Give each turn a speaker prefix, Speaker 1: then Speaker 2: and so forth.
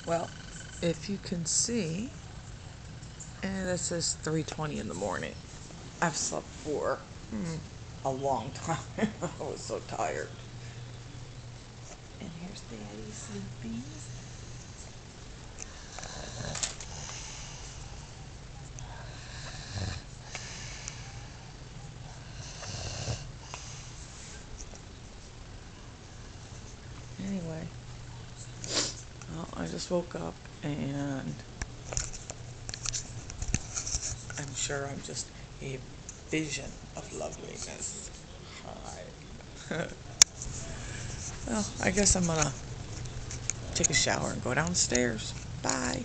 Speaker 1: Well, if you can see, and this is 3:20 in the morning. I've slept for a long time. I was so tired. And here's Daddy sleeping. Anyway, well, I just woke up and I'm sure I'm just a vision of loveliness. Hi. Well, I guess I'm gonna take a shower and go downstairs. Bye.